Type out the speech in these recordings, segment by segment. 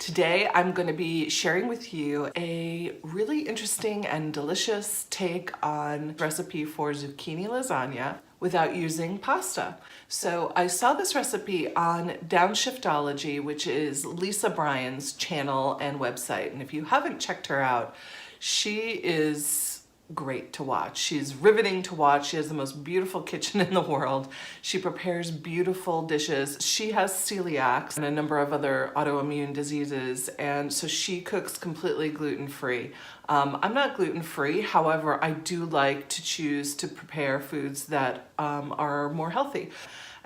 Today I'm going to be sharing with you a really interesting and delicious take on recipe for zucchini lasagna without using pasta. So I saw this recipe on Downshiftology, which is Lisa Bryan's channel and website. And if you haven't checked her out, she is great to watch. She's riveting to watch. She has the most beautiful kitchen in the world. She prepares beautiful dishes. She has celiac and a number of other autoimmune diseases, and so she cooks completely gluten-free. I'm not gluten-free, however, I do like to choose to prepare foods that are more healthy,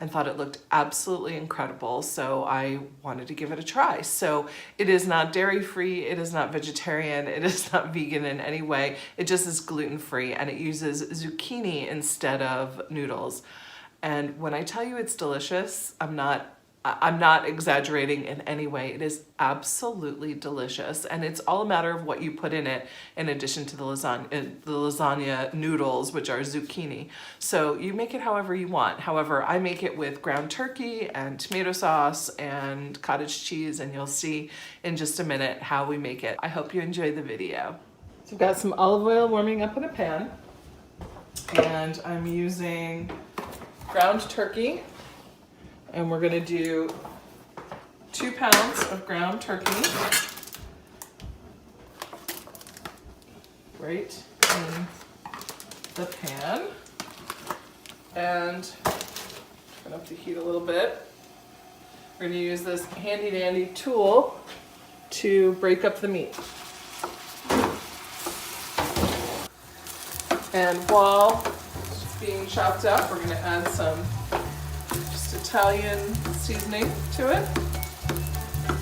and thought it looked absolutely incredible, so I wanted to give it a try. So it is not dairy-free, it is not vegetarian, it is not vegan in any way, it just is gluten-free, and it uses zucchini instead of noodles. And when I tell you it's delicious, I'm not exaggerating in any way. It is absolutely delicious, and it's all a matter of what you put in it in addition to the lasagna noodles, which are zucchini. So you make it however you want. However, I make it with ground turkey and tomato sauce and cottage cheese, and you'll see in just a minute how we make it. I hope you enjoy the video. So I've got some olive oil warming up in a pan, and I'm using ground turkey. And we're gonna do 2 pounds of ground turkey right in the pan. And turn up the heat a little bit. We're gonna use this handy dandy tool to break up the meat. And while it's being chopped up, we're gonna add some Italian seasoning to it,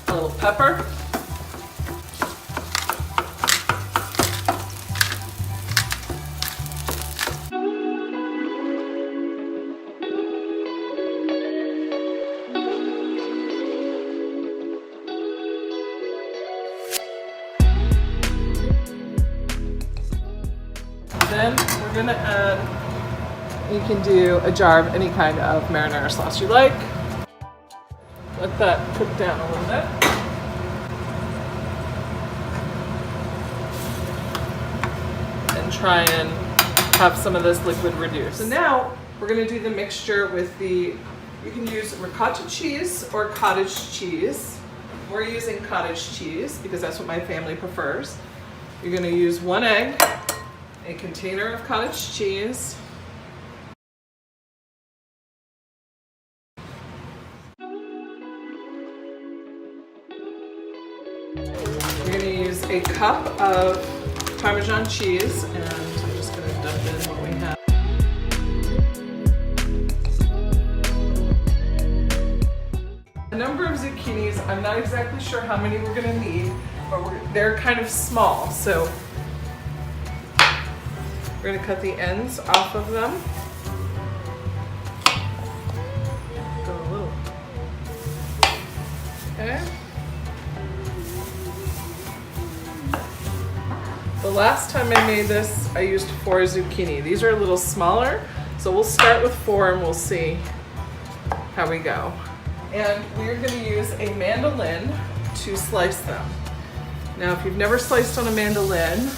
a little pepper, then we're going to add, you can do a jar of any kind of marinara sauce you like. Let that cook down a little bit. And try and have some of this liquid reduce. So now we're going to do the mixture with you can use ricotta cheese or cottage cheese. We're using cottage cheese because that's what my family prefers. You're going to use 1 egg, a container of cottage cheese, we're going to use a cup of parmesan cheese, and I'm just going to dump in what we have. A number of zucchinis. I'm not exactly sure how many we're going to need, but they're kind of small, so we're going to cut the ends off of them. Go a little. Okay. The last time I made this, I used 4 zucchini. These are a little smaller, so we'll start with 4 and we'll see how we go. And we're going to use a mandolin to slice them. Now, if you've never sliced on a mandolin,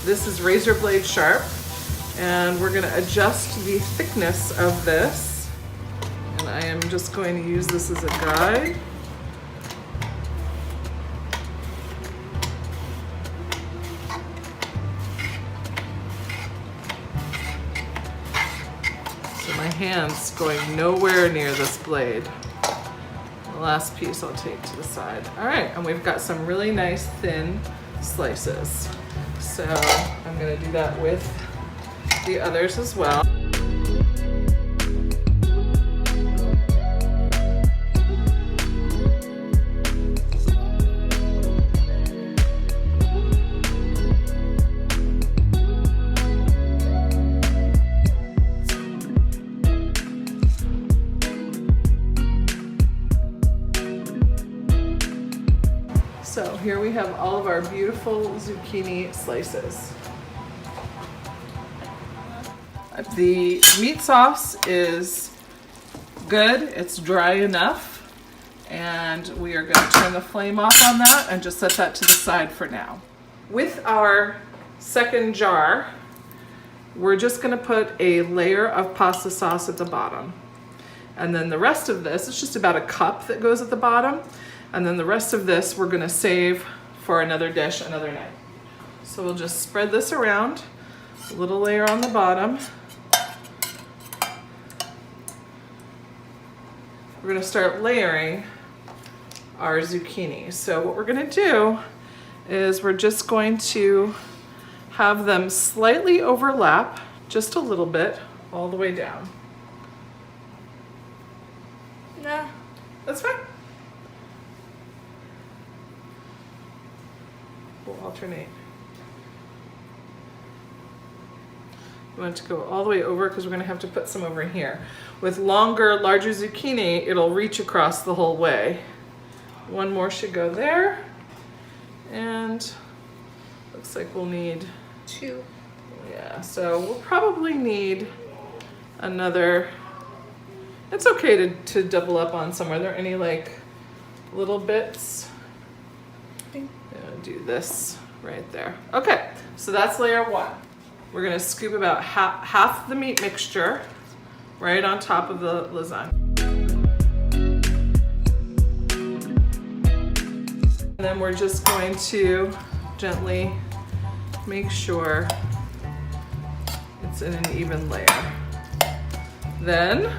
this is razor blade sharp, and we're going to adjust the thickness of this. And I am just going to use this as a guide. My hand's going nowhere near this blade. The last piece I'll take to the side. All right, and we've got some really nice thin slices. So I'm gonna do that with the others as well. So here we have all of our beautiful zucchini slices. The meat sauce is good, it's dry enough, And we are going to turn the flame off on that and just set that to the side for now. With our second jar, we're just going to put a layer of pasta sauce at the bottom. And then the rest of this, it's just about a cup that goes at the bottom. And then the rest of this we're going to save for another dish another night. So we'll just spread this around, a little layer on the bottom. We're going to start layering our zucchini. So what we're going to do is we're just going to have them slightly overlap, just a little bit, all the way down. Nah, that's fine. We'll alternate. You want it to go all the way over because we're going to have to put some over here. With longer, larger zucchini, it'll reach across the whole way. One more should go there. And looks like we'll need 2. Yeah, so we'll probably need another. It's okay to double up on some. Are there any like little bits? Do this right there. Okay, so that's layer 1. We're gonna scoop about half the meat mixture right on top of the lasagna. And then we're just going to gently make sure it's in an even layer. Then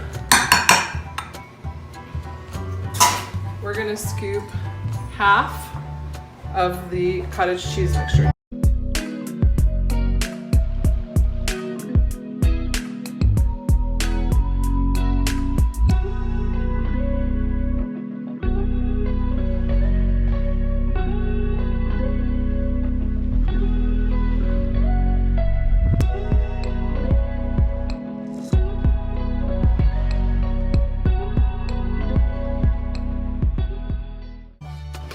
we're gonna scoop half of the cottage cheese mixture.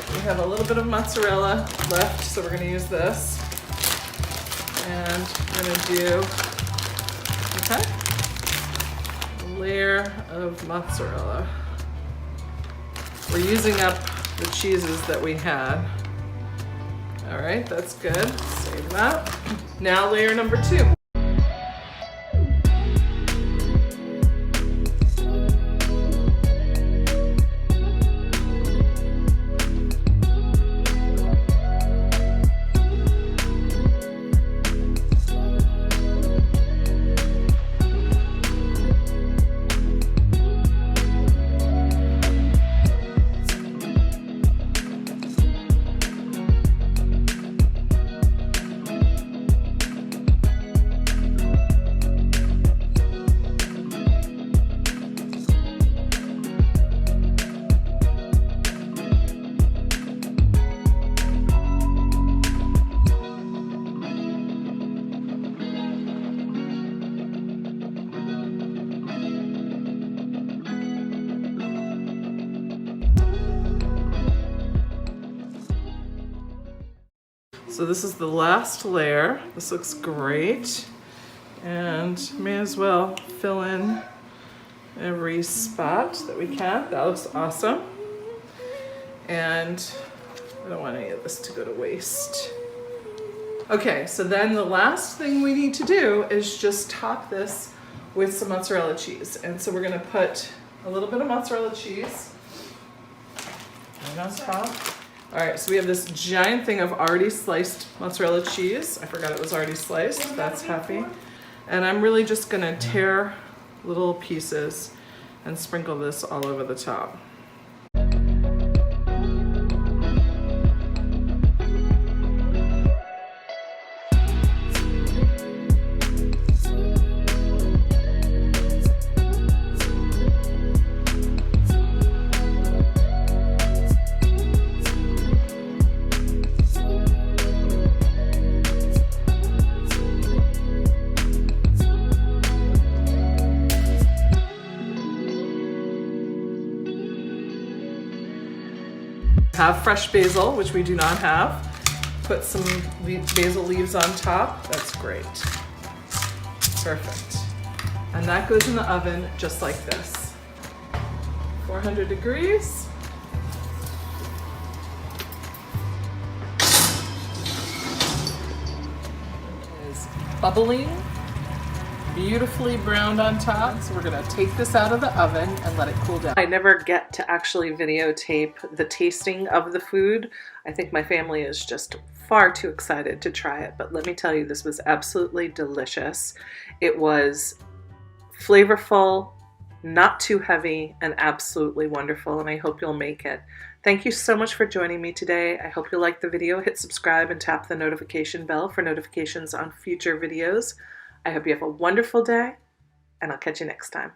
We have a little bit of mozzarella left, so we're going to use this. And we're going to do, a layer of mozzarella. We're using up the cheeses that we had. All right, that's good. Save that. Now layer number 2. So this is the last layer. This looks great. And may as well fill in every spot that we can. That looks awesome. And I don't want any of this to go to waste. Okay, so then the last thing we need to do is just top this with some mozzarella cheese. And so we're gonna put a little bit of mozzarella cheese right on top. All right, so we have this giant thing of already sliced mozzarella cheese. I forgot it was already sliced. That's happy. And I'm really just gonna tear little pieces and sprinkle this all over the top. Have fresh basil, which we do not have. Put some basil leaves on top. That's great. Perfect. And that goes in the oven just like this. 400 degrees. bubbling, beautifully browned on top. So we're gonna take this out of the oven and let it cool down. I never get to actually videotape the tasting of the food. I think my family is just far too excited to try it, but let me tell you, this was absolutely delicious. It was flavorful, not too heavy, and absolutely wonderful, and I hope you'll make it. Thank you so much for joining me today. I hope you liked the video. Hit subscribe and tap the notification bell for notifications on future videos. I hope you have a wonderful day, and I'll catch you next time.